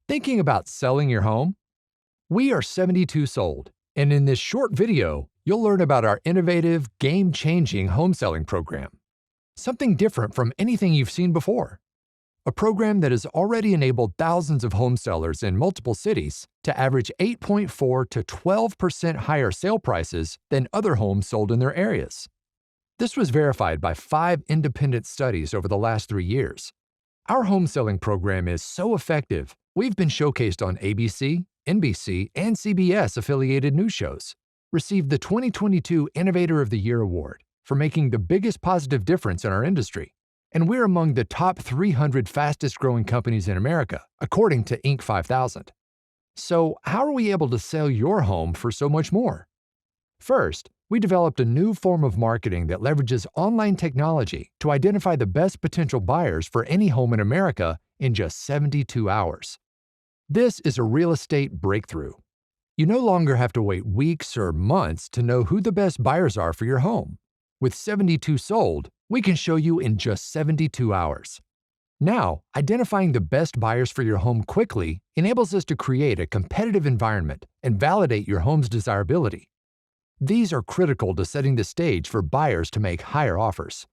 Thinking about selling your home? We are 72 Sold, and in this short video, you'll learn about our innovative, game-changing home selling program. Something different from anything you've seen before. A program that has already enabled thousands of home sellers in multiple cities to average 8.4 to 12% higher sale prices than other homes sold in their areas. This was verified by 5 independent studies over the last 3 years. Our home selling program is so effective, we've been showcased on ABC, NBC, and CBS affiliated news shows, received the 2022 Innovator of the Year award for making the biggest positive difference in our industry, and we're among the top 300 fastest growing companies in America, according to Inc. 5000. So, how are we able to sell your home for so much more? First, we developed a new form of marketing that leverages online technology to identify the best potential buyers for any home in America in just 72 hours. This is a real estate breakthrough. You no longer have to wait weeks or months to know who the best buyers are for your home. With 72 Sold, we can show you in just 72 hours. Now, identifying the best buyers for your home quickly enables us to create a competitive environment and validate your home's desirability. These are critical to setting the stage for buyers to make higher offers.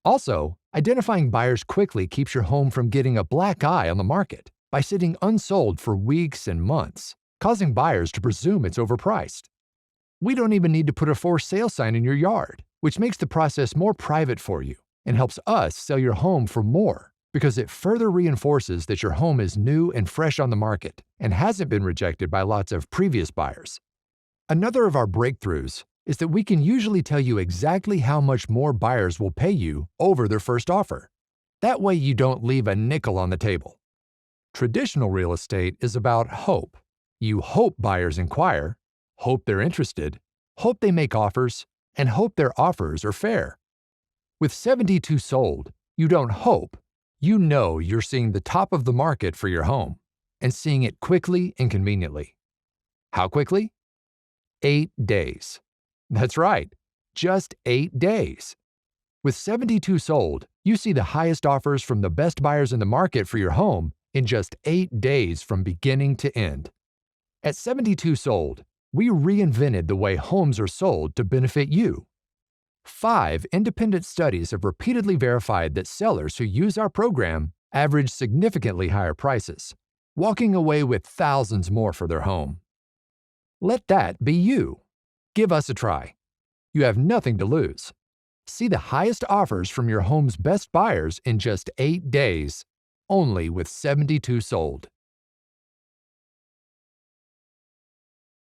Also, identifying buyers quickly keeps your home from getting a black eye on the market by sitting unsold for weeks and months, causing buyers to presume it's overpriced. We don't even need to put a for sale sign in your yard, which makes the process more private for you and helps us sell your home for more because it further reinforces that your home is new and fresh on the market and hasn't been rejected by lots of previous buyers. Another of our breakthroughs is that we can usually tell you exactly how much more buyers will pay you over their first offer. That way you don't leave a nickel on the table. Traditional real estate is about hope. You hope buyers inquire, hope they're interested, hope they make offers, and hope their offers are fair. With 72 Sold, you don't hope, you know you're seeing the top of the market for your home and seeing it quickly and conveniently. How quickly? 8 days. That's right, just 8 days. With 72 Sold, you see the highest offers from the best buyers in the market for your home in just 8 days from beginning to end. At 72 Sold, we reinvented the way homes are sold to benefit you. 5 independent studies have repeatedly verified that sellers who use our program average significantly higher prices, walking away with thousands more for their home. Let that be you. Give us a try. You have nothing to lose. See the highest offers from your home's best buyers in just 8 days, only with 72 Sold.